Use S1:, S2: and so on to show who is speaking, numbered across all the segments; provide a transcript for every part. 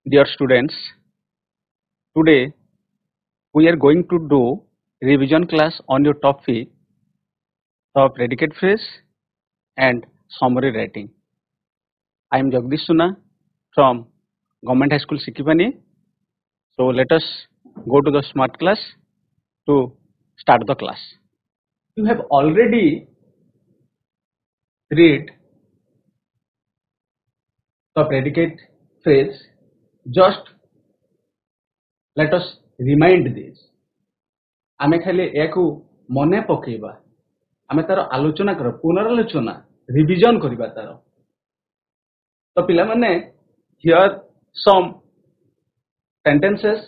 S1: Dear students, today we are going to do revision class on your topic the predicate phrase and summary writing. I am Jagdish Suna from Government High School Sikipani. So let us go to the smart class to start the class. You have already read the predicate phrase. Just let us remind this. आमे खाली एक मने पकेबा आमे तार आलोचना कर पुनरालोचना revision करिबा तार तो पिला माने here some sentences.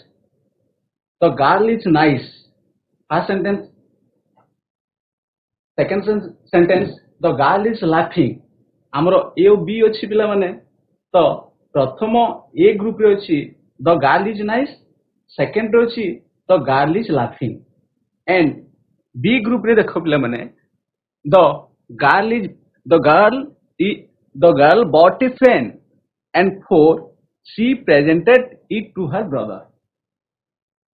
S1: The girl is nice. First sentence. Second sentence. The girl is laughing. हमरो ए और बी अछि पिला माने तो प्रथम ए ग्रुप रे अछि the girl is nice. Second रे अछि the girl is laughing. And B group रे देखो पिला माने the girl bought a pen and she presented it to her brother.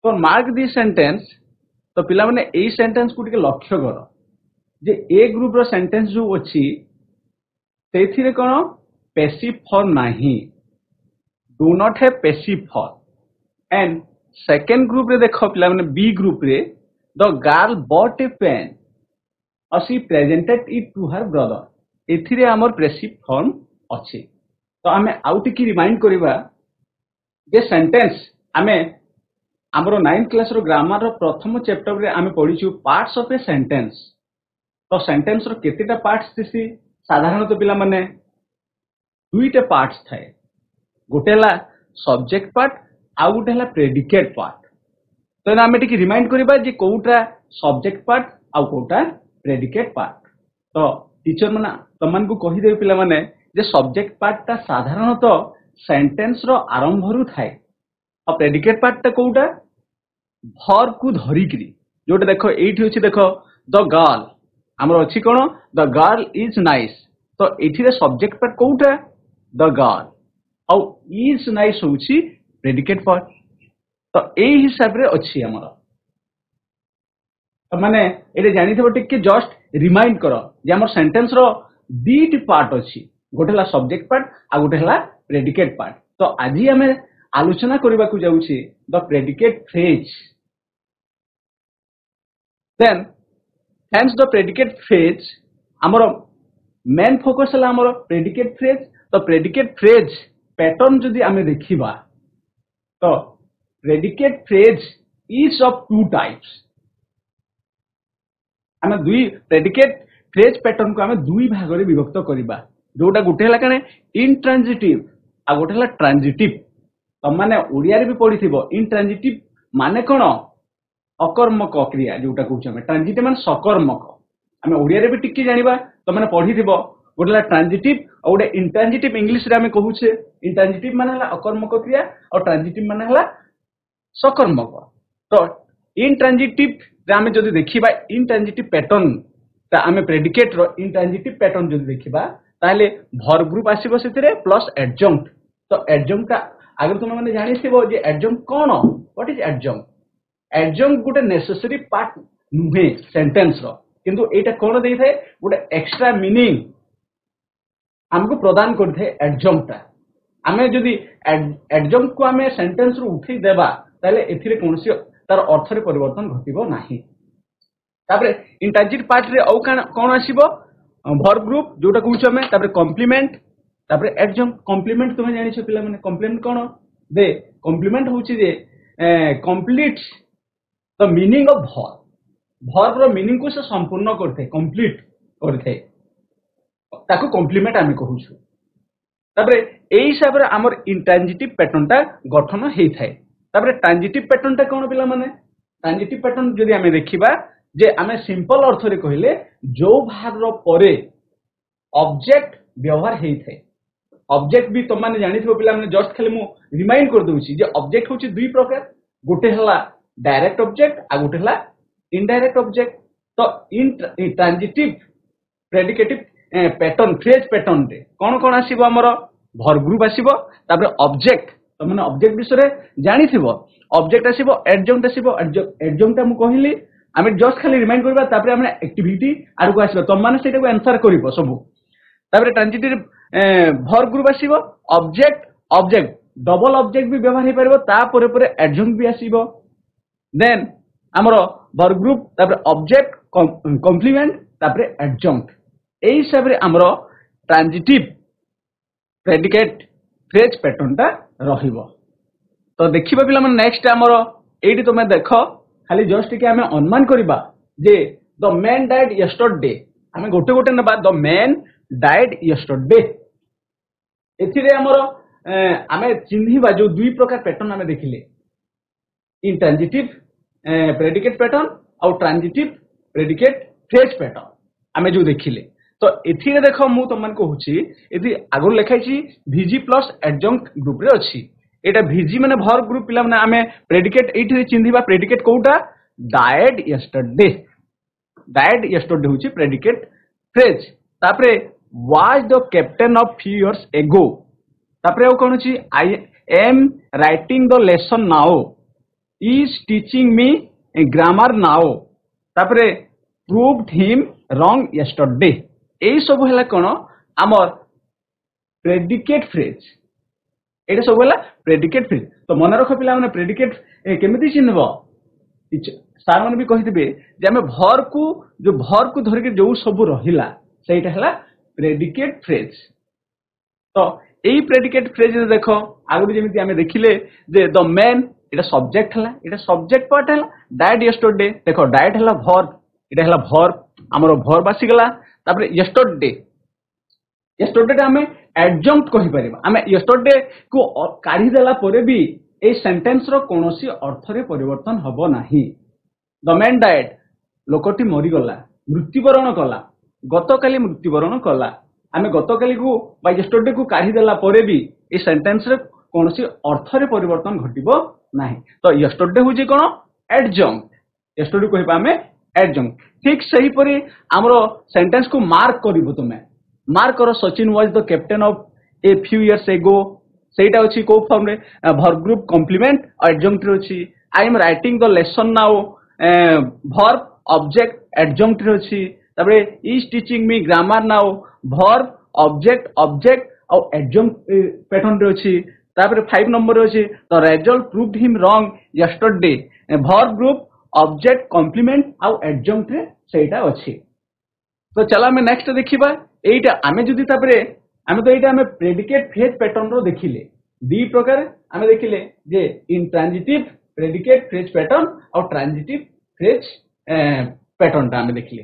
S1: For mark this sentence तो पिला माने ए सेंटेंस को टिके लक्ष्य करो जे ए ग्रुप रो सेंटेंस जो अछि तेथिरे कोन पैसिव फॉर्म नाही do not have passive form and second group रे देखो पिला माने बी ग्रुप रे the girl bought a pen or she presented it to her brother. एथिरे हमर पैसिव फॉर्म अछि तो हमें आउट की रिमाइंड करिबा जे सेंटेंस हमें हमरो 9th क्लास रो ग्रामर रो प्रथम चैप्टर रे हमें पढिछु पार्ट्स ऑफ ए सेंटेंस तो सेंटेंस रो केतेटा पार्ट्स दिसी साधारणतः पिला माने दुईटा पार्ट्स थाए गोटेला सब्जेक्ट पार्ट आ गोटेला प्रेडिकेट पार्ट तो आमे टिके रिमाइंड करिबा जे कोउटा सब्जेक्ट पार्ट आ कोउटा प्रेडिकेट पार्ट तो टीचर माने तमन को कहि दे पिला माने जे सब्जेक्ट पार्ट ता साधारणतः सेंटेंस रो आरंभ रु थाए आ प्रेडिकेट पार्ट ता कोउटा वर्ब को धरिकरी जोटे देखो एठी अछि देखो द गर्ल हमरो अछि कोन द गर्ल इज नाइस तो एठी रे सब्जेक्ट पार्ट कोउटा द गर्ल आ इज नाइस होछि प्रेडिकेट पार्ट तो ए हिसाब रे अछि हमर माने एले जानि थबो टिके जस्ट रिमाइंड करो जे हमर सेंटेंस रो दीट पार्ट अछि गोटेला सब्जेक्ट पार्ट आ गोटेला प्रेडिकेट पार्ट तो आजि हमें आलोचना करबा को जाउछि the predicate phrase then hence the predicate phrase हमर मेन फोकस हला हमर प्रेडिकेट फ्रेज तो प्रेडिकेट फ्रेज पैटर्न जदि हमें देखिबा तो predicate phrase is of two types. हमें दुई predicate phrase pattern को हमें दुई भाग रे विभक्त करिबा जोटा गुटे हला कने intransitive आ गोटे हला transitive तो माने ओडिया रे भी पढिथिबो intransitive माने कोन अकर्मक क्रिया जोटा कहउछ हमें transitive माने सकर्मक हमें ओडिया रे भी टिक्की जानिबा तो माने पढिथिबो गोटे हला transitive आ गोटे intransitive इंग्लिश रे हमें कहउछे intransitive माने हला अकर्मक क्रिया और transitive माने हला सकर्मक तो इंट्रांजिटिव आमे जदि देखिबा इंट्रांजिटिव पैटर्न ता आमे प्रेडिकेट रो इंट्रांजिटिव पैटर्न जदि देखिबा ताले वर्ब ग्रुप आसीबो सेतिरे प्लस एडजंक्ट तो एडजंक्ट का आगे तुम माने जानिथिबो जे एडजंक्ट कोन व्हाट इज एडजंक्ट गुटे नेसेसरी पार्ट नुहे सेंटेंस रो किंतु एटा कोन देइ थाए गुटे एक्स्ट्रा मीनिंग हमको प्रदान करथे एडजंक्ट ता आमे जदि एडजंक्ट को आमे सेंटेंस रो उठी देबा ताले एथिरे कोनसी तार अर्थ रे परिवर्तन घटिबो नाही तापरे इंट्रांजिट पार्ट रे औ कोन आसीबो वर्ब ग्रुप जोटा कहउछ हमें तापरे कॉम्प्लीमेंट तापरे एडजंक्ट कॉम्प्लीमेंट तुमे जानि छ पिला माने कॉम्प्लीमेंट कोन दे कॉम्प्लीमेंट होउछि जे complete the meaning of verb रो मीनिंग को से संपूर्ण करथे कंप्लीट करथे ताको कॉम्प्लीमेंट आमे कहउछु तापरे एई हिसाब रे हमर इंट्रांजिटिव पैटर्न ता गठन हेइ थाए तापरे ट्रांजिटिव पैटर्न ता कोन पिला माने ट्रांजिटिव पैटर्न जदि हमें देखिबा जे हमें सिंपल अर्थ रे कहिले जो भाग रो परे ऑब्जेक्ट व्यवहार हेइ थाए ऑब्जेक्ट भी तुम माने जानिथिबो पिला माने जस्ट खाली मु रिमाइंड कर दोछि जे ऑब्जेक्ट होछि दुई प्रकार गोटे हला डायरेक्ट ऑब्जेक्ट आ गोटे हला इनडायरेक्ट ऑब्जेक्ट तो intransitive predicative pattern phrase pattern रे कोन कोन आसीबो हमर वर्ब ग्रुप आसीबो तापर ऑब्जेक्ट तुमने ऑब्जेक्ट विषय जानिथिबो ऑब्जेक्ट आसीबो एडजंक्ट आसीबो एडजंक्ट हम कहली आमे जस्ट खाली रिमाइंड करबा तापर हमने एक्टिविटी आरको आसीबो तुम माने सेटा को आंसर करिवो सब तापर ट्रांजिटिव वर्ब ग्रुप आसीबो ऑब्जेक्ट ऑब्जेक्ट डबल ऑब्जेक्ट भी व्यवहार हे परबो तापर परे एडजंक्ट भी आसीबो देन हमरो वर्ब ग्रुप तापर ऑब्जेक्ट कॉम्प्लीमेंट तापर एडजंक्ट एई हिसाब रे हमरो ट्रांजिटिव प्रेडिकेट फ्रेज पैटर्न टा रहिबो तो देखिबा पिला मन नेक्स्ट हमरो एठी तुमे देखो खाली जस्ट के हमें अनुमान करिबा जे द मैन डाइड यस्टरडे हमें गोटे गोटे नबा द मैन डाइड यस्टरडे एथिरे हमरो हमें चिन्हिबा जो दुई प्रकार पैटर्न हमें देखिले इंट्रांजिटिव प्रेडिकेट पैटर्न और ट्रांजिटिव प्रेडिकेट फ्रेज पैटर्न हमें जो देखिले तो एथिरे देखो मु तुमन को होची एथि आगु लिखाइची वीजी प्लस एडजंक्ट ग्रुप रे अछि एटा वीजी माने वर्ब ग्रुप पिला माने हमें प्रेडिकेट एठी चिन्हिबा प्रेडिकेट कोउटा डाइड यस्टरडे होची प्रेडिकेट फ्रेज तापरे was the captain of few years एगो तापरे ओ कोन होची आई am writing the lesson now is teaching me grammar now तापरे प्रूव्ड हिम रॉन्ग यस्टरडे एई सब हला कोन हमर प्रेडिकेट फ्रेज एटा सब हला प्रेडिकेट फ्रेज तो मन रख पिला माने प्रेडिकेट केमिति चिन्हबो सार माने भी कहितबे जे हमें भर को धरि के जो सब रहिला सेटा हला प्रेडिकेट फ्रेज तो एई प्रेडिकेट फ्रेज देखो आगु जेमिति हमें देखिले जे द मैन एटा सब्जेक्ट हला एटा सब्जेक्ट पार्ट हला डाइड यस्टरडे देखो डाइड हला वर्ब एटा हला वर्ब हमरो वर्ब आसी गला तापर यस्टरडे टा हमें एडजंक्ट कहि परिबा हमें यस्टरडे को काढी देला परे भी ए सेंटेंस रो कोनोसी अर्थ रे परिवर्तन हबो नाही द मैन डाइड लोकटी मरि गला मृत्युवरण कला गतकाली मृत्युवरण कला हमें गतकाली को बा यस्टरडे को काढी देला परे भी ए सेंटेंस रे कोनोसी अर्थ रे परिवर्तन घटिबो नाही तो यस्टरडे होजी कोन एडजंक्ट यस्टरडे कहिबा हमें एडजंक्ट ठीक सही परी हमरो सेंटेंस को मार्क करिवो तुमे मार्क करो Sachin was the captain of a few years ago सेटा अछि को फॉर्म रे वर्ब ग्रुप कॉम्प्लीमेंट और एडजंक्ट रे अछि I am writing the lesson now verb object adjunct रे अछि तबरे is teaching me grammar now verb object और एडजंक्ट पैटर्न रे अछि तबरे 5 नंबर रे अछि the result proved him wrong yesterday verb group object complement और एडजंक्ट रे सेटा अछि तो चला हमें नेक्स्ट देखिबा एटा आमे जदी तापरे आमे तो एटा हमें प्रेडिकेट फ्रेज पैटर्न रो देखिले दी प्रकार आमे देखिले जे इंट्रांजिटिव प्रेडिकेट फ्रेज पैटर्न और ट्रांजिटिव फ्रेज पैटर्न ता आमे देखिले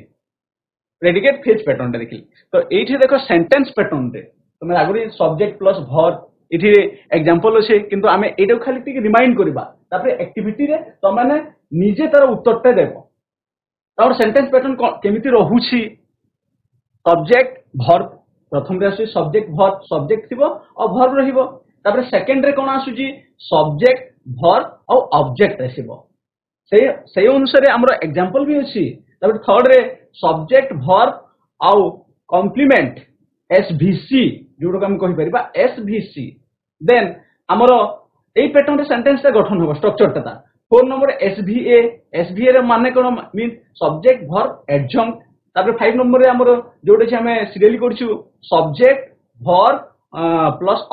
S1: प्रेडिकेट फ्रेज पैटर्न ता देखिले तो एठी देखो सेंटेंस पैटर्न रे तुमे आगुरी सब्जेक्ट प्लस वर्ब एठी एग्जांपल अछि किंतु आमे एटा खाली टिक रिमाइंड करबा तापरे एक्टिविटी रे त माने निजे तार उत्तरटा देबो और सेंटेंस पैटर्न केमिति रहुछि सब्जेक्ट वर्ब प्रथम रे आसी सब्जेक्ट थिबो और वर्ब रहिबो तापर सेकंड रे कोन आसुजी सब्जेक्ट वर्ब और ऑब्जेक्ट आसीबो सेही अनुसार हमरो एग्जांपल भी अछि तापर थर्ड रे सब्जेक्ट वर्ब और कॉम्प्लीमेंट एसवीसी जोडो हम कहि परिबा एसवीसी देन हमरो एई पैटर्न रे सेंटेंस रे गठन होबो स्ट्रक्चर ता 4 नंबर एसवीए रे माने कोन मीन सब्जेक्ट वर्ब एडजंक्ट तापर 5 नंबर रे हमरो जोडे छै हमें सीरियली करछु subject verb plus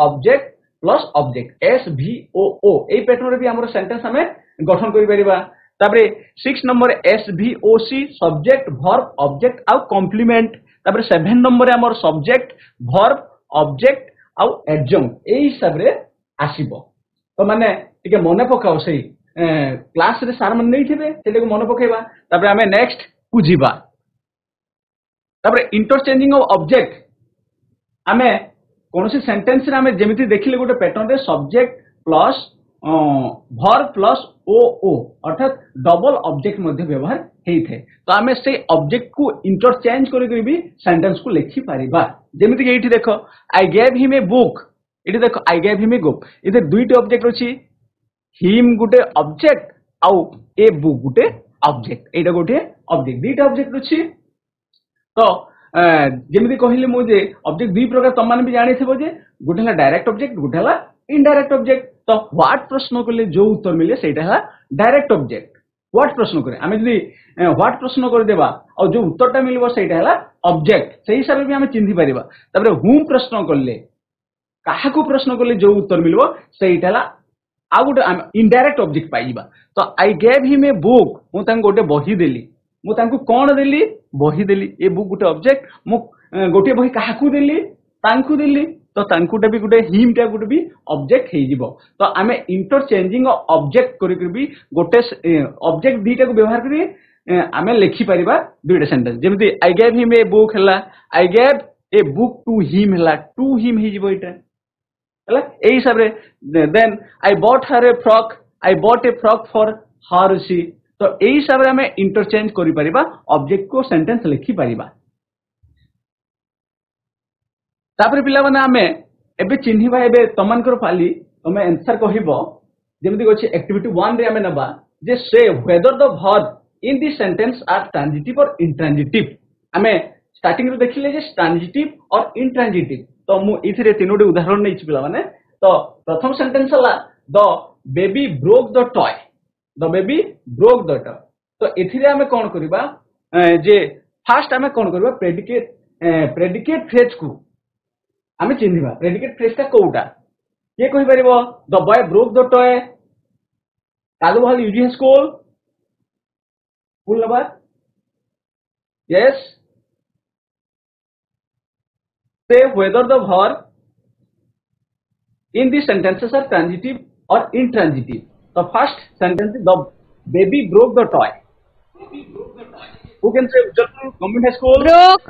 S1: object SVOO एई पैटर्न रे भी हमरो सेंटेंस हमें गठन करि परिबा तापर 6 नंबर एसवीओसी सब्जेक्ट वर्ब ऑब्जेक्ट और कॉम्प्लीमेंट तापर 7 नंबर रे हमर सब्जेक्ट वर्ब ऑब्जेक्ट और एडजंक्ट एई हिसाब रे आसीबो तो माने टिके मने पकाओ सही क्लास रे सार मन नै थिबे सेले को मने पकेबा तापर हमें नेक्स्ट बुझिबा तापर इंटरचेंजिंग ऑफ ऑब्जेक्ट हमें कोनोसी सेंटेंस रे हमें जेमिति देखिले गोटे पैटर्न रे सब्जेक्ट प्लस वर्ब प्लस ओ अर्थात डबल ऑब्जेक्ट मध्ये व्यवहार हेइथे तो हमें से ऑब्जेक्ट को इंटरचेंज करि भी सेंटेंस को लिखि परिबा जेमिति कि एठी देखो आई गेव हिम ए बुक एठी देखो आई गेव हिम ए बुक इधर दुईटी ऑब्जेक्ट अछि हिम गुटे ऑब्जेक्ट आउ ए बुक गुटे ऑब्जेक्ट एटा गोटे ऑब्जेक्ट दुईटा ऑब्जेक्ट अछि तो जेमिति कहिले मु जे ऑब्जेक्ट दुई प्रकार तम माने भी जानि थबो जे गुटे हला डायरेक्ट ऑब्जेक्ट गुटे हला इनडायरेक्ट ऑब्जेक्ट तो व्हाट प्रश्न कले जो उत्तर मिले सेटा है डायरेक्ट ऑब्जेक्ट व्हाट प्रश्न करे आमे जदी व्हाट प्रश्न कर देबा और जो उत्तरटा मिलबो सेटा है ऑब्जेक्ट सेही हिसाब भी आमे चिन्हि परिबा तबरे हुम प्रश्न करले काहा को प्रश्न करले जो उत्तर मिलबो सेटा है आ गोटे इनडायरेक्ट ऑब्जेक्ट पाइबा तो आई गेव हिम ए बुक मु तांको गोटे बही देली मु तांको कोन देली बही देली ए बुक गोटे ऑब्जेक्ट मु गोटे बही काहा को देली तांको देली तो तांकुटा भी गोटे हिम टा गोटे भी ऑब्जेक्ट हे जिवो तो आमे इंटरचेंजिंग ऑब्जेक्ट करि भी गोटे ऑब्जेक्ट दीटा को व्यवहार करी आमे लिखि परिबा दुईटा सेंटेंस जेमति I gave him a book हला I gave a book to him हला टू हिम हे जिवो इटा हला ए हिसाब रे then I bought her a frock I bought a frock for her सी तो ए हिसाब रे आमे इंटरचेंज करि परिबा ऑब्जेक्ट को सेंटेंस लिखि परिबा तापर पिला माने आमे एबे चिन्हिबा एबे तमानकर फाली तमे आंसर कहिबो जेमति अछि एक्टिविटी 1 रे आमे नबा जे से whether the verb in this sentence are transitive और इंट्रांजिटिव आमे स्टार्टिंग रे देखिले जे ट्रांजिटिव और इंट्रांजिटिव तो मु इथिरे तीनोटी उदाहरण नै पिला माने तो प्रथम सेंटेंस हला the baby broke the toy the baby broke the toy तो इथिरे आमे कोन करबा जे फर्स्ट आमे कोन करबा प्रेडिकेट फ्रेज को आमे चिन्हिबा प्रेडिकेट फ्रेज ता कोउटा के कहि परिबो the boy broke the toy कालु भाल यूज his school full number yes say whether the verb in this sentences are transitive और इंट्रांजिटिव तो first sentence is the baby broke the toy who can say government high school
S2: broke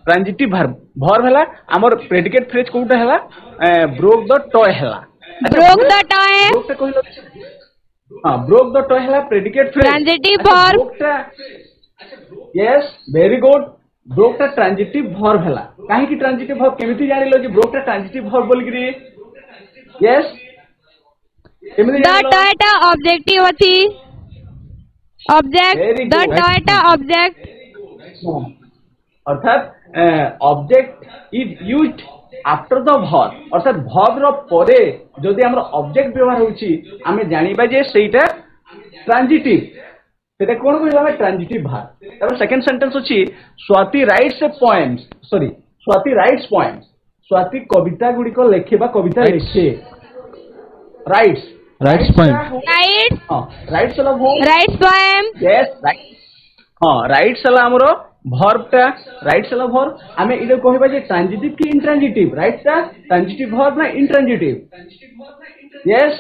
S2: transitive
S1: verb हला हमर predicate phrase कोउटा हला broke the toy हला
S2: broke the toy
S1: broke से कहिलो हां ब्रोक द टॉय हला predicate phrase
S2: transitive verb
S1: yes very good broke ता ट्रांजिटिव वर्ब हला काहे कि ट्रांजिटिव वर्ब केमिति जानिलो जे ब्रोक ता ट्रांजिटिव वर्ब बोल करी यस केमिति
S2: द टॉय ता ऑब्जेक्टिव अछि ऑब्जेक्ट द टॉय ता ऑब्जेक्ट
S1: अर्थात object is used after the verb अर्थात वर्ब रो परे जदि हमर ऑब्जेक्ट व्यवहार होछि आमे जानिबा जे सेटा ट्रांजिटिव सेटा कोन कहबा हम ट्रांजिटिव वर्ब तब सेकंड सेंटेंस अछि Swati writes a poems sorry Swati writes poems Swati कविता गुडी को लेखेबा कविता लिखे राइट्स
S2: राइट्स
S1: हां राइट्स वाला वर्ब
S2: राइट्स पोएम
S1: यस राइट हां राइट्स वाला हमरो वर्ब ता राइट्स वाला वर्ब हमें इधर कहबा जे ट्रांजिटिव की इंट्रांजिटिव राइट्स ता ट्रांजिटिव वर्ब ना intransitive yes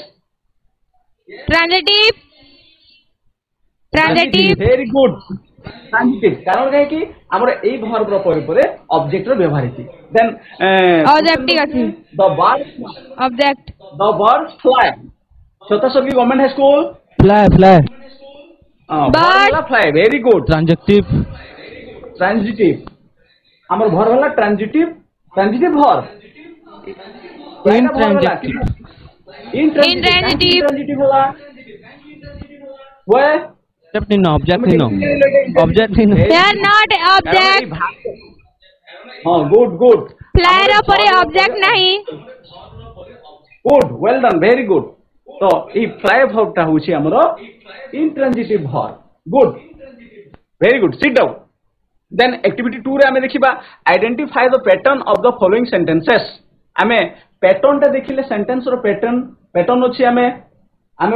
S1: transitive very good transitive कारण है कि हमर एई वर्ब रो परे ऑब्जेक्ट रो व्यवहार अछि देन
S2: ऑब्जेक्टिव अछि
S1: the verb
S2: object
S1: the verb fly छोटासगी government high school
S3: fly
S1: bird fly very good
S3: transitive
S1: हमर वर्ब वाला ट्रांजिटिव वर्ब इंट्रांजिटिव वाला वे
S3: object
S2: they are not object
S1: हां गुड
S2: फ्लाई रो परे ऑब्जेक्ट नहीं
S1: good well done very good तो ई फ्लाई वर्ब ता होछि हमरो intransitive verb good very good sit down then activity 2 रे हमें देखिबा identify the pattern of the following sentences हमें पैटर्न ता देखिले सेंटेंस रो पैटर्न अछि हमें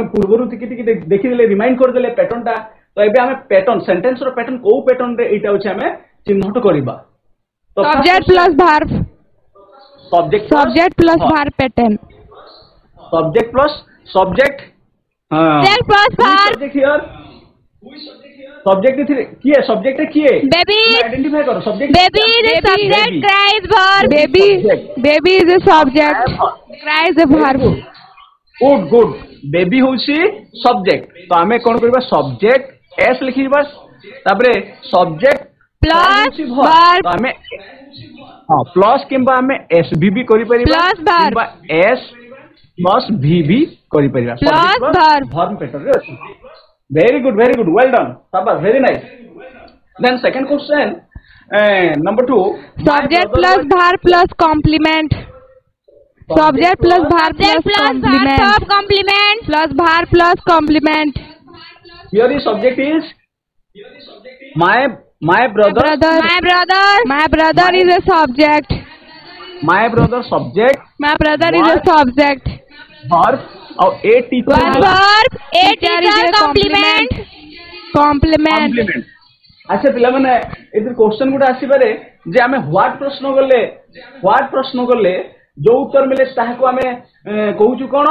S1: पूर्वरु टिके देखि देले रिमाइंड कर देले पैटर्न ता तो एबे हमें पैटर्न सेंटेंस रो पैटर्न को पैटर्न रे एटा अछि हमें चिन्हट करबा
S2: तो subject plus verb
S1: subject
S2: plus verb pattern
S1: subject plus subject
S2: subject plus verb
S1: here subject किए सब्जेक्ट किए
S2: बेबी
S1: आइडेंटिफाई करो subject
S2: baby is a subject cries verb baby is a subject cries a verb
S1: good baby होसी subject तो हमें कोन करबा subject S लिखिबा तापरे subject
S2: plus verb
S1: तो हमें हां प्लस किंबा हमें एसबीबी करि परिबा किंबा एस प्लस वीबी करि परिबा
S2: प्लस वर्ब
S1: वर्ब पैटर्न रे अछि वेरी गुड वेल डन शाबाश very nice Then second question, number 2.
S2: Subject plus verb plus complement. Subject plus verb plus complement. Complement plus verb plus complement.
S1: Here the subject is my brother.
S2: My brother is a subject.
S1: My brother subject.
S2: My brother is a subject.
S1: Verb और a teacher.
S2: Verb a teacher complement. Complement.
S1: अच्छा पिला माने एतिर question गुडा आसी पारे जे आमे what प्रश्न करले जो उत्तर मिले ताहा को आमे कहूचु कोन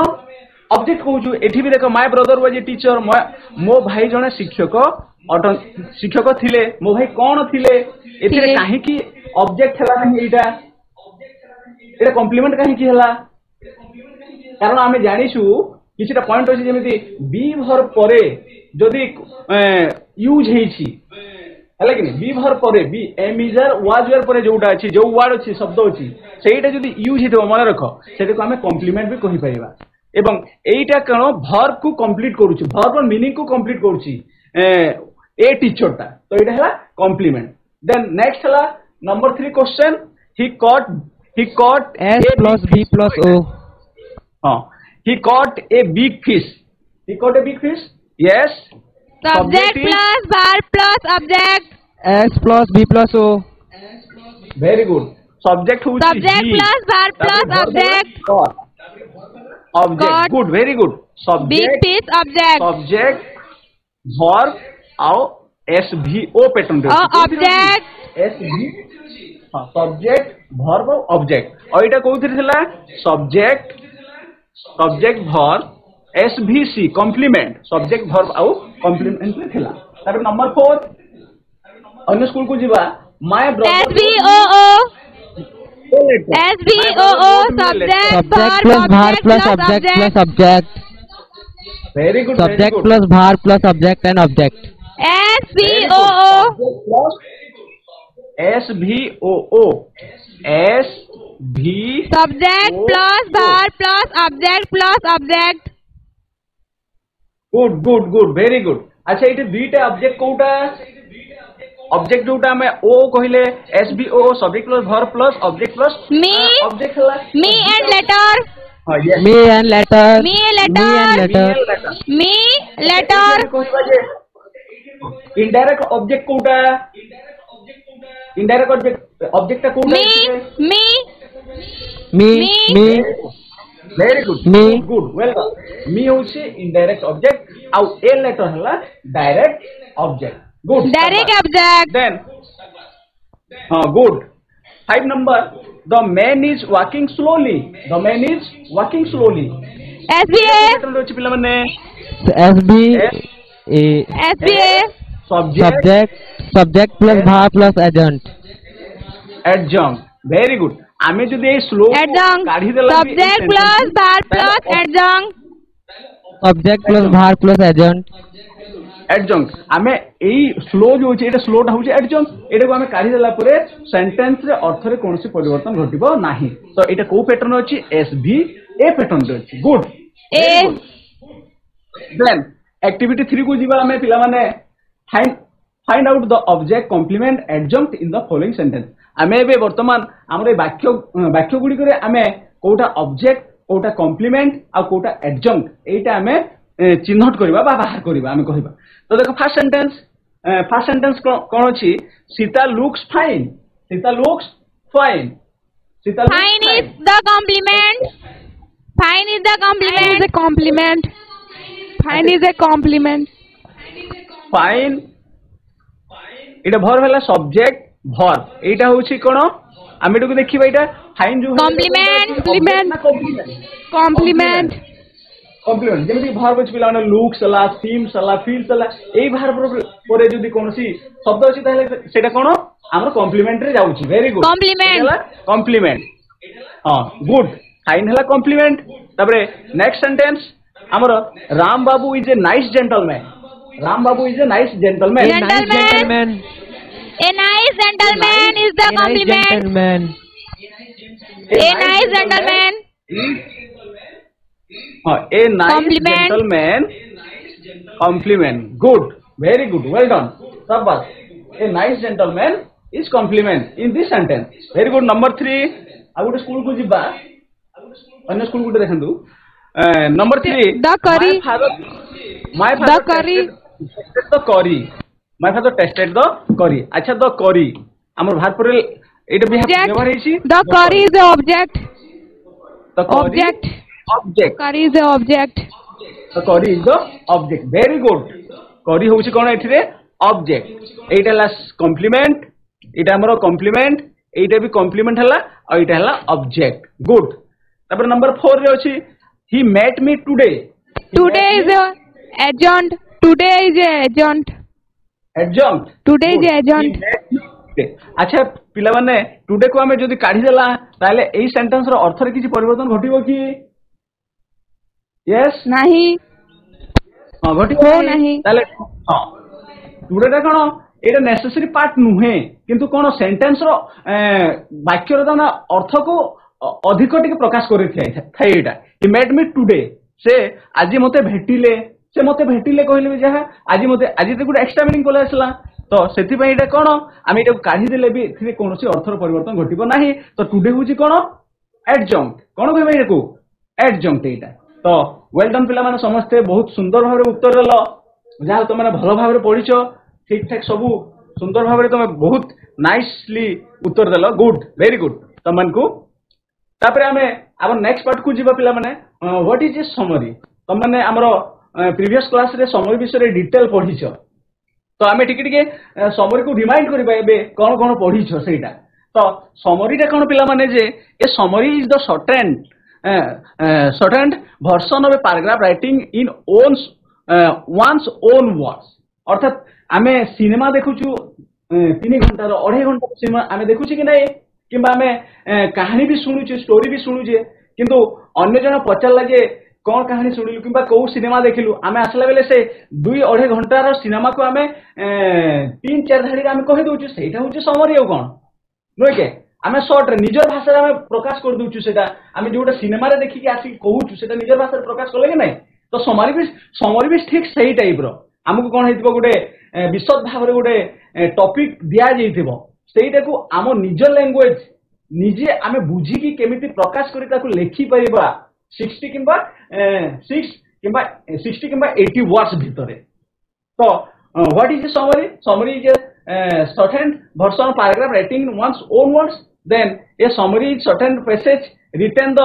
S1: ऑब्जेक्ट कहूचु एठी भी देखो my brother was a teacher मो भाई जने शिक्षक थिले मो भाई कोन थिले एथिरे काहे की ऑब्जेक्ट हला नहीं एटा कॉम्प्लीमेंट काहे की हला कारण आमे जानिछु किछटा पॉइंट अछि जेमिति बी भर परे जदी यूज हेछि हला कि बी भर परे बी एम इजर वाज वेयर परे जोटा अछि जो वर्ड अछि शब्द अछि सेटा जदी यूज हेतो मन रख सेटा को आमे कॉम्प्लीमेंट भी कहि परिबा एवं एटा कनो वर्ब को कंप्लीट करूछि वर्ब और मीनिंग को कंप्लीट करूछि ए टीचर ता तो एटा हला कॉम्प्लीमेंट देन नेक्स्ट हला number 3 question he caught
S3: S plus B plus O.
S1: He caught a big fish. He caught a big fish. Yes.
S2: Subject plus verb plus object.
S3: S plus B plus O.
S1: Very good. Subject who is
S2: Subject plus verb plus object.
S1: Caught. Object.
S2: Caught.
S1: Good. Very good. Subject.
S2: Big fish object.
S1: Subject. Verb. और SVO pattern.
S2: Object.
S1: SV. Subject. Verb और object. और इटा कोई थी थिला subject. Subject verb SVC complement subject verb आउ complement में थिला तार नंबर 4 अन्य स्कूल को जीवा my brother
S2: SVOO subject
S3: plus verb plus object plus object.
S1: Very good.
S3: Subject plus verb plus object and object.
S2: SVOO subject plus verb plus object.
S1: Good. Very good. अच्छा इटे दुईटा object कोउटा object जोटा में ओ कहिले SVO subject plus verb plus object plus
S2: me
S1: object हला
S2: me and letter.
S1: हां yes
S3: Me and letter.
S2: Me letter.
S1: Indirect object कोउटा इनडायरेक्ट ऑब्जेक्ट कोउटा
S3: Me.
S1: Very good.
S3: Me.
S1: Good. Well done. Me होछि indirect object आउ a letter हला direct object. Good.
S2: Direct object.
S1: Then good. 5 number. The man is walking slowly.
S2: SBA
S1: pattern होछि पिला माने
S2: SBA
S3: subject plus verb plus adjunct.
S1: adjunct. Very good. आमे जदि a slow काढी देला
S2: subject plus verb plus adjunct.
S3: Subject plus verb plus adjunct.
S1: आमे एई slow जो होछि एटा स्लोटा होछि adjunct एटा को आमे काढी देला परे सेंटेंस रे अर्थ रे कोनसी परिवर्तन घटिबो नाही तो एटा को पैटर्न होछि SVA पैटर्न रे होछि गुड देन एक्टिविटी 3 को जीवा आमे पिला माने find out the object complement adjunct in the following sentence आमे एबे वर्तमान हमरे वाक्य गुडी करे आमे कोटा ऑब्जेक्ट कोटा कॉम्प्लीमेंट आ कोटा एडजंक्ट एटा आमे चिन्हट करबा बा बाहर करबा आमे कहबा तो देखो फर्स्ट सेंटेंस कोन अछि Sita looks fine Fine is
S2: the complement.
S1: Fine इटा भर हला सब्जेक्ट भर एटा होछि कोन आमे एटू देखिबा एटा फाइन जो
S2: Complement.
S1: जेमिति भर होछि पिला माने लुक सला सीम सला फील सला एई भर परे जदी कोनसी शब्द अछि ताले सेटा कोन हमर कॉम्प्लीमेंट रे जाउछि वेरी गुड कॉम्प्लीमेंट हां गुड फाइन हला कॉम्प्लीमेंट तबरे नेक्स्ट सेंटेंस हमर Ram Babu is a nice gentleman A nice gentleman
S2: is the compliment. A nice gentleman.
S1: A nice gentleman. Compliment. Good. Very good. Well done. Shabash. a nice gentleman is compliment in this sentence. Very good. Number 3 आ गोटे school को जिबा अन्य school को देखंतु number 3
S2: the curry
S1: my father
S2: the curry
S1: tested the curry my father tested the curry अच्छा the curry हमर भारपुर एटा भी व्यवहार हेछि
S2: the curry is the object
S1: the
S2: object curry is the object
S1: the curry is the object. Very good. curry होछि कोन एथिरे object एटा ला complement एटा हमर complement एटा भी complement हला और एटा हला object. Good. तापर नंबर 4 रे अछि he met me today.
S2: Today is a adjunct. Today is a adjunct.
S1: Adjunct.
S2: Today is a adjunct.
S1: अच्छा पिला माने टुडे को हमें जदी काढी देला ताले एई सेंटेंस रो अर्थ रे किछि परिवर्तन घटिबो कि यस
S2: नहीं
S1: हां घटिबो
S2: हो नहीं
S1: ताले हां टुडे टा कोन एटा नेसेसरी पार्ट नुहे किंतु कोन सेंटेंस रो वाक्य रो ना अर्थ को अधिक टिके प्रकाश करे थाए एटा ही मेट मी टुडे से आज मते भेटिले से मते भेटिले कहले जहा आज मते आज तो गुड एक्स्ट्रा मीनिंग कोला आसला तो सेति पई एटा कोन आमे एटा काढी देले भी एथिरे कोनोसी अर्थर परिवर्तन घटिबो नाही तो टुडे होची कोन एडजंक्ट कोन कहबे एको एडजंक्ट एटा तो वेल डन पिला माने समस्त बहुत सुंदर भाबरे उत्तर देलो जहा तो माने भलो भाबरे पढिचो ठीक ठाक सब सुंदर भाबरे तुम बहुत नाइसली उत्तर देलो गुड वेरी गुड तमन को तापरे हमें अब नेक्स्ट पार्ट को जीवा पिला माने व्हाट इज ए समरी तुम माने हमरो प्रीवियस क्लास रे समरी विषय डिटेल पढिचो तो आमे टिके टिके समरी को रिमाइंड करबा एबे कोन कोन पढिछो सेटा तो समरी रे कोन पिला माने जे a summary is the shortened version of a paragraph writing in one's own words अर्थात आमे सिनेमा देखुछु 3 घंटा रो 2.5 घंटा सिनेमा आमे देखुछि कि नै किबा आमे कहानी भी सुनुछु स्टोरी भी सुनुजे किंतु अन्य जन पचारला जे कौन कहानी शुणिलु किंबा कौ सिनेमा देखिलु आमे आसला बेले से 2-2.5 घंटा रो सिनेमा को आमे 3-4 धाड़ी आमे कहि दोछु सेटा होचे समरी हो कोन नय के आमे शॉर्ट रे निजर भाषा रे आमे प्रकाश कर दोछु सेटा आमे जोटा सिनेमा रे देखि के आसी कहूछु सेटा निजर भाषा रे प्रकाश करले कि नै तो समरी भी ठीक सही टाइप रो हमको कोन हेतिबो गुटे विशद भाव रे गुटे टॉपिक दिया जैथिबो सेटा को आमो निजर लैंग्वेज निजे आमे बुझी की केमिति प्रकाश करी ताकू लेखि परिबा 60 किंबा 60 किंबा 80 वर्ड्स भितरे तो what is a summary summary is a shortened version of paragraph writing in one's own words then a summary is shortened passage written the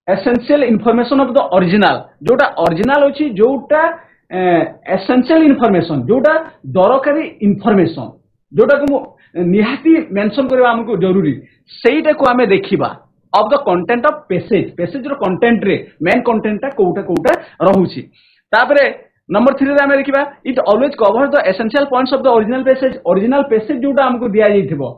S1: essential information of the original जोटा original होची जोटा essential information जोटा दरकारी information जोटा को निहाती mention करबा हमको जरूरी सेटा को हमें देखिबा of the content of passage रो कंटेंट रे मेन कंटेंट ता कोउटा रहउची तापरे नंबर 3 रे हमें देखिबा it always cover the essential points of the original passage जोटा हमको दिया जाइथिबो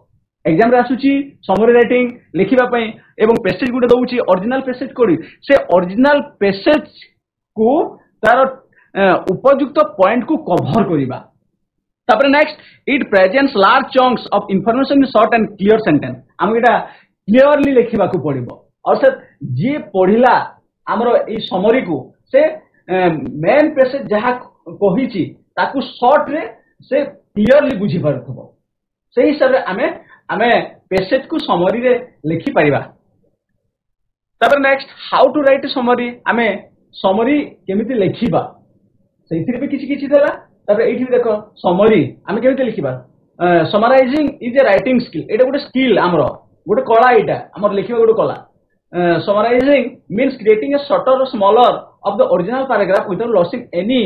S1: एग्जाम रे आसुची समरी राइटिंग लिखिबा पई एवं पैसेज गुटे दउची ओरिजिनल पैसेज कोडी से ओरिजिनल पैसेज को तार उपयुक्त पॉइंट को कवर करिबा तापरे next it presents large chunks of information in short and clear sentence हम एटा क्लियरली लिखिबा को पड़िबो अर्थात जे पढिला हमरो ए समरी को से मेन पैसेज जहा कहिची ताकू शॉर्ट रे से क्लियरली बुझी परथबो सेही हिसाब रे आमे पैसेज को समरी रे लिखि परिबा तापर next how to write summary आमे समरी केमिति लिखिबा सेहिथिर पे किछि देला तापर एठी देखो समरी आमे केमिति लिखिबा summarising is a writing skill एटा गोटे स्किल हमरो गोटे कला एटा हमर लिखिबा गोटे कला summarizing means creating a shorter or smaller of the original paragraph without losing any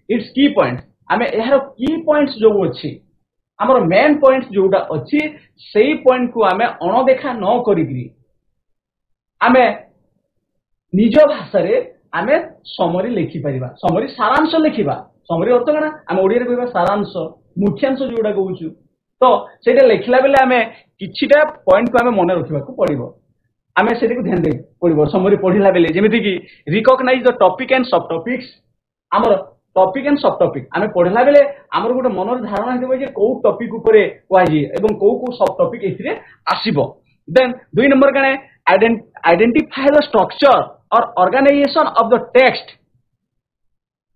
S1: its key points आमे एहार की पॉइंट्स जो अछि हमर मेन पॉइंट्स जोटा अछि सेही पॉइंट को आमे अणदेखा न करिग्री आमे निज भाषा रे आमे समरी लिखि परिबा समरी सारांश लिखिबा समरी अर्थ कना आमे ओडिया रे कहबा सारांश मुख्यांश जोटा कहउछु तो सेटा लिखला बेले आमे किछिटा पॉइंट को आमे मन रखिबा को पड़िबो आमे सेठी को ध्यान दे पड़िबो समरी पढिला बेले जेमिति कि रिकॉग्नाइज द टॉपिक एंड सब टॉपिक्स हमर टॉपिक एंड सब टॉपिक आमे पढिला बेले हमर गोटे मनर धारणा हेतबो जे को टॉपिक ऊपर कोआजी एवं को सब टॉपिक एथिरे आसीबो देन 2 नंबर कने आइडेंटिफाई द स्ट्रक्चर और organisation of the text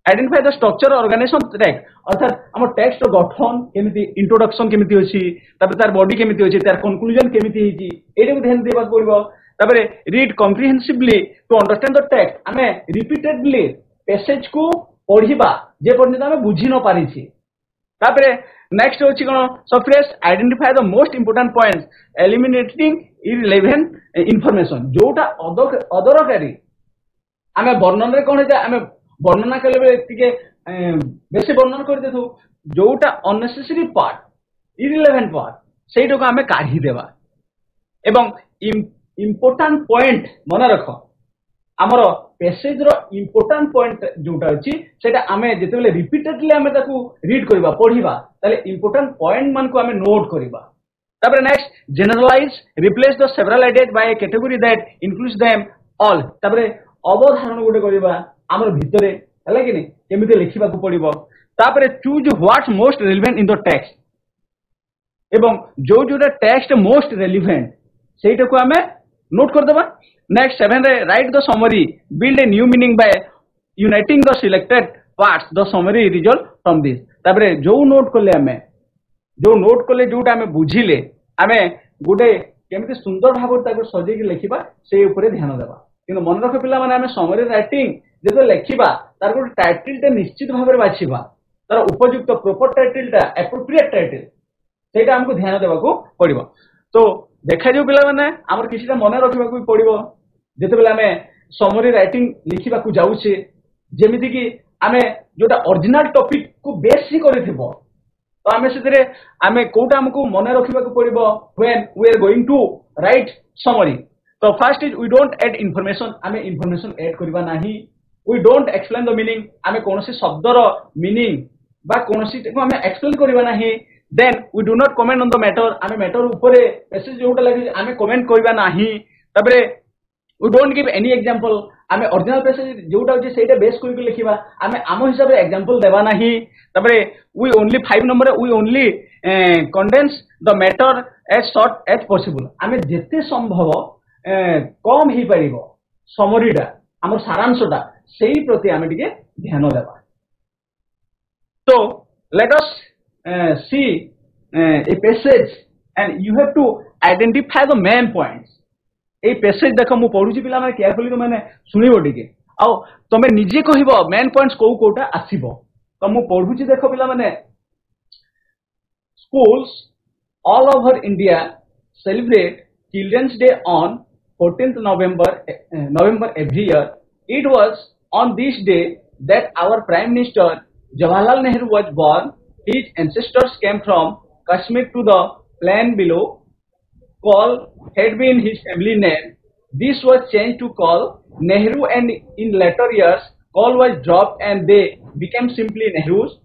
S1: identify the structure organisation text अर्थात हम टेक्स्ट गठन केमिति इंट्रोडक्शन केमिति अछि तापर तार बॉडी केमिति अछि तार कंक्लूजन केमिति हिची एटे को ध्यान देबा पड़िबो तापर read comprehensively to understand the text हमें रिपीटेडली पैसेज को पढ़िबा जे पर्यंत हमें बुझी न पारिछि तापर नेक्स्ट होछि कोन सफ्रेश identify the most important points eliminating irrelevant information जोटा अदरकारी आमे वर्णन रे कोन आमे वर्णना कले बेले टिके बेसी वर्णन कर देथु जोटा अननेसेसरी पार्ट इररिलेवेंट पार्ट सेटा को आमे काढी देबा एवं इंपोर्टेंट पॉइंट मन रख हमर पैसेज रो इंपोर्टेंट पॉइंट जोटा अछि सेटा आमे जेतेबेले रिपीटेडली आमे ताकू रीड करबा पढिबा ताले इंपोर्टेंट पॉइंट मन को आमे नोट करबा तापर next generalise replace the several ideas by a category that includes them all तापर अवधारणा गोटे करबा हमर भितरे हला कि नै केमिते लिखिबा को पड़िबो तापर choose what's most relevant in the text एवं जो जोटा टेक्स्ट मोस्ट रेलेवेंट सेटा को हमें नोट कर देबा नेक्स्ट 7 रे right the summary build a new meaning bye uniting the selected parts the summary result from this तापर जो नोट करले जोटा हमें बुझिले हमें गोटे केमिते सुंदर भाव ताको सजे के लिखिबा से ऊपर ध्यान देबा किंतु मन रख पिला माने हमें समरी राइटिंग जेतो लिखिबा तार को टाइटल टे निश्चित भाव में बाछिबा तार उपयुक्त प्रॉपर टाइटल टा एप्रोप्रिएट टाइटल सेटा हमको ध्यान देबा को पड़िबो तो देखा जो पिला माने हमर किछिटा मन रखिबा को पड़िबो जेते बेला हमें समरी राइटिंग लिखिबा को जाउछे जेमिति कि हमें जोटा ओरिजिनल टॉपिक को बेस ही करिथिबो तो हमें सेतरे हमें कोटा हमको मन रखिबा को पड़िबो when we are going to write summary तो first is we don't add information हमें इंफॉर्मेशन ऐड करबा नाही we don't explain the meaning हमें कोनोसी शब्दर मीनिंग बा कोनोसी को हमें एक्सप्लेन करबा नाही then we do not comment on the matter हमें मैटर ऊपर पैसेज जोटा लागि हमें कमेंट करबा नाही तबरे we don't give any example हमें ओरिजिनल पैसेज जोटा होची सेटा बेस करके लिखिबा हमें आम हिसाब रे एग्जांपल देबा नाही तबरे we only 5 number we only condense the matter as short as possible हमें जेते संभव कम ही परिबो समरीटा हमर सारांशटा सेही प्रति हमें टिके ध्यान देबा तो let us see a passage and you have to identify the main points a passage देखो मु पढुची पिला माने केयरफुली माने सुनिबो टिके आ तमे निजे कहिबो मेन पॉइंट्स कोटा आसीबो तो मु पढुची देखो पिला माने schools all over India celebrate Children's Day on 14th November every year. It was on this day that our Prime Minister Jawaharlal Nehru was born. His ancestors came from Kashmir to the plain below. Kaul had been his family name. This was changed to Kaul Nehru, and in later years, Kaul was dropped and they became simply Nehrus.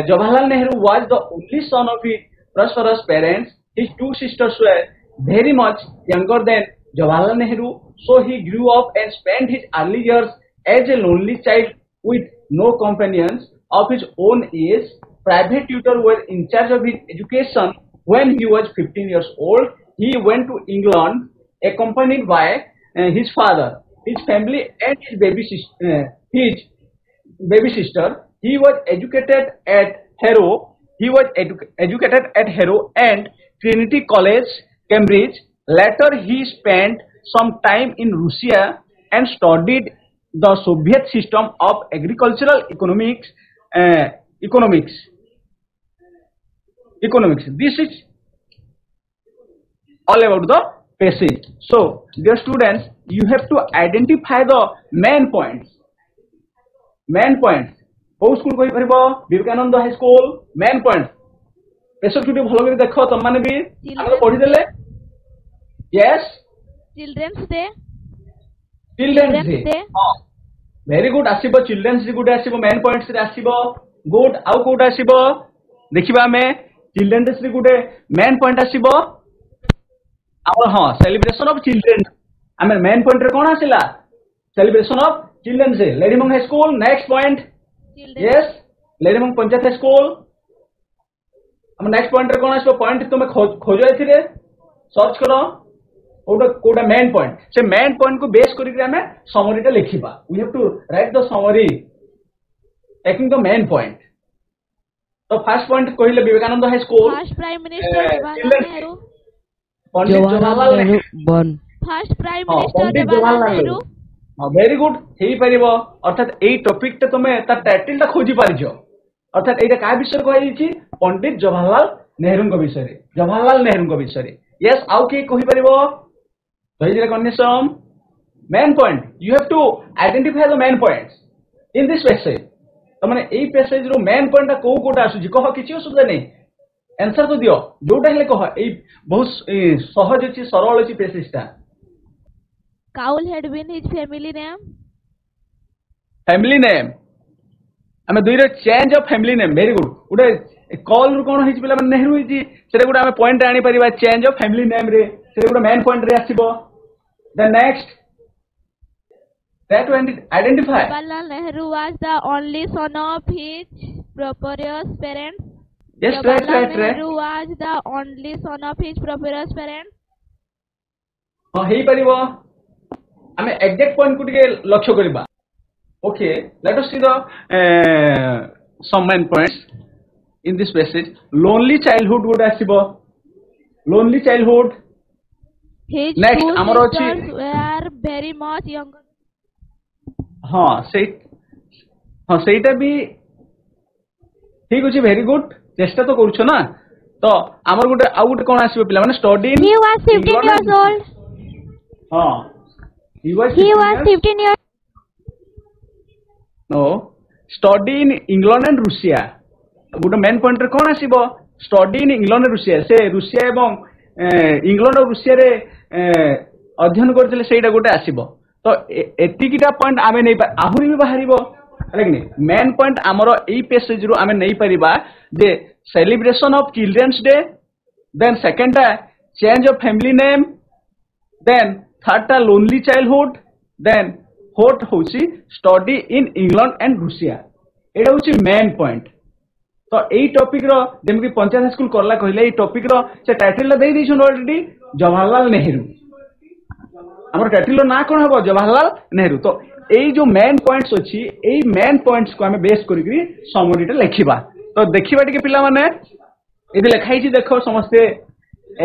S1: Jawaharlal Nehru was the only son of his prosperous parents. His two sisters were very much younger than Jawaharlal Nehru, so he grew up and spent his early years as a lonely child with no companions of his own age. Private tutors were in charge of his education. When he was 15 years old, he went to England accompanied by his father, his family and his baby sister. He was educated at Harrow. Educated at Harrow and Trinity College, Cambridge. Later, he spent some time in Russia and studied the Soviet system of agricultural economics. This is all about the passage. So, dear students, you have to identify the main points. Main points. How school कहि परबो Vivekananda high school main point पेसर छुटी भलो करी देखो तुम माने भी हम पढि देले यस चिल्ड्रंस डे हां वेरी गुड आसीबो चिल्ड्रंस डे गुड आसीबो मेन पॉइंट्स रे आसीबो गुड आउ कोड आसीबो देखिबा हमें children's day good main point आसीबो और हां सेलिब्रेशन ऑफ चिल्ड्रन हमें मेन पॉइंट रे कोन आसिला सेलिब्रेशन ऑफ चिल्ड्रंस डे लेडीमंग high school next point yes लेडीमंग पंचायत हाई स्कूल हम नेक्स्ट पॉइंट रे कोन आसबो पॉइंट तुम खोजो एथिरे सर्च करो कोटा मेन पॉइंट से मेन पॉइंट को बेस करिक हमें समरीटा लिखिबा we have to write the summary taking the main point. तो फर्स्ट पॉइंट कहले Vivekananda high school
S4: first prime minister Jawaharlal Nehru
S1: Pandit Jawaharlal Nehru
S3: one
S4: first prime minister
S1: Pandit
S4: Jawaharlal Nehru
S1: very good हेई परिबो अर्थात एई टॉपिक टे तुमे ता टाइटल ता खोजी पारिजो अर्थात एटा का विषय कहै छी पंडित जवाहरलाल नेहरू को विषय रे जवाहरलाल नेहरू को विषय रे यस आउ के कहि परिबो धैर्य condition main point you have to identify the main points in this passage तो माने एई पैसेज रो मेन पॉइंट को कोटा आसुजी कह किछि असुविधा नै आंसर तो दियो जोटा हेले कह एई बहुत सहज अछि सरल अछि पैसेजटा
S4: Kaul had been his family
S1: name आमे दुइरे change of family name very good उडे कॉल रू कोन हिज पिला माने नेहरू हिज सेरे गुडा आमे पॉइंट आनी परिबा चेंज ऑफ फैमिली नेम रे सेरे गुडा मेन पॉइंट रे आसीबो the next that to identify
S4: Jawaharlal Nehru was the only son of his proprious parents.
S1: yes
S4: Jawaharlal
S1: right
S4: Nehru was the only son of his proprious parents.
S1: हां हेई परिबो आमे exact point को टिके लक्ष्य करबा okay let us see the some main points in this passage lonely childhood good आसीबो lonely childhood
S4: His
S1: Next,
S4: two
S1: amaro
S4: sisters were very much younger.
S1: हाँ ସେଇଟା ବି ଠିक अछि वेरी गुड चेष्टा तो करूछ ना तो हमर गुटे आ गुटे कोन आसीबो पिला माने study
S2: He was 15 years old.
S1: हां he was
S2: 15 years.
S1: No study in England and Russia गुटे मेन पॉइंट रे कोन आसीबो study in England and Russia से रूसिया एवं इंग्लैंड और रूसिया रे अध्ययन करथिले सेटा गुटे आसीबो तो एतिकिटा पॉइंट आमे नै आहुरी भी बाहरिबो लेकिन मेन पॉइंट हमरो एई पैसेज रु आमे नै परिबा जे celebration of children's day then second टा change of family name then third टा लोनली चाइल्डहुड देन फोर्थ होची study in England and Russia एटा होची मेन पॉइंट तो एई टॉपिक रो जेमि पंचायत स्कूल करला कहले एई टॉपिक रो से टाइटल ला देई दिछन ऑलरेडी जवाहरलाल नेहरू हमर टाइटल ना कोन हबो जवाहरलाल नेहरू तो एई जो मेन पॉइंट्स अछि एई मेन पॉइंट्स को हमें बेस करिकरी समरीटा लिखिबा तो देखिबा टिके पिला माने एदि लिखाई छि देखो समस्ते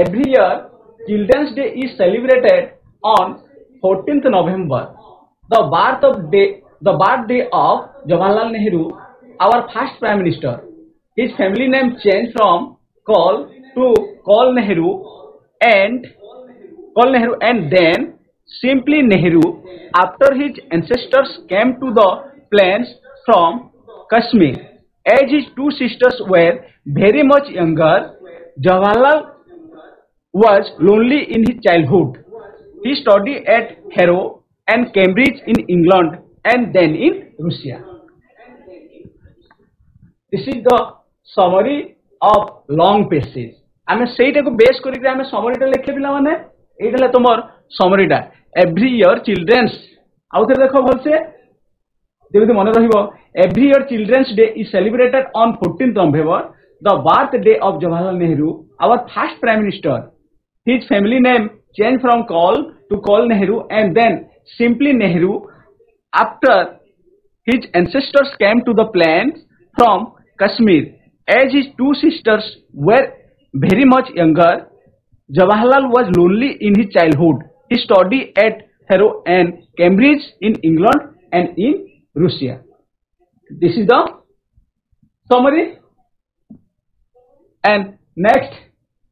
S1: every year children's day is celebrated on 14th November the birthday of Jawaharlal Nehru our first prime minister his family name changed from Kaul to Kaul Nehru and then simply Nehru after his ancestors came to the plains from Kashmir. As his two sisters were very much younger, Jawaharlal was lonely in his childhood. He studied at Harrow and Cambridge in England and then in Russia. This is the summary of long passage. आमे सेटा को base करिक आमे summary टा लिखे पिला माने एइटला तमर समरी टा एवरी ईयर चिल्ड्रंस आउ थे देखो भलसे जेबे मन रहिबो every year children's day is celebrated on 14th November the birthday of Jawaharlal Nehru our first prime minister his family name changed from Kaul to Kaul Nehru and then simply Nehru after his ancestors came to the plains from Kashmir as his two sisters were very much younger Jawaharlal was lonely in his childhood he studied at Harrow and Cambridge in England and in Russia this is the summary and next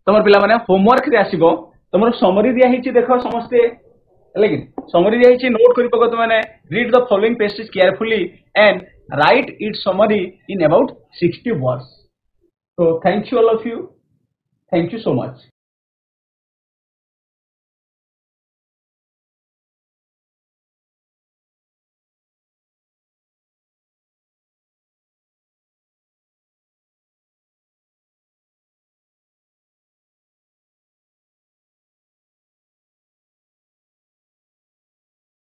S1: तमर पिला माने homework रे आसीबो तमर summary दिया हिची देखो समस्ते लेकिन समरी दिया हिची नोट करि पको त माने read the following passage carefully and right it summary in about 60 words so thank you all of you thank you so much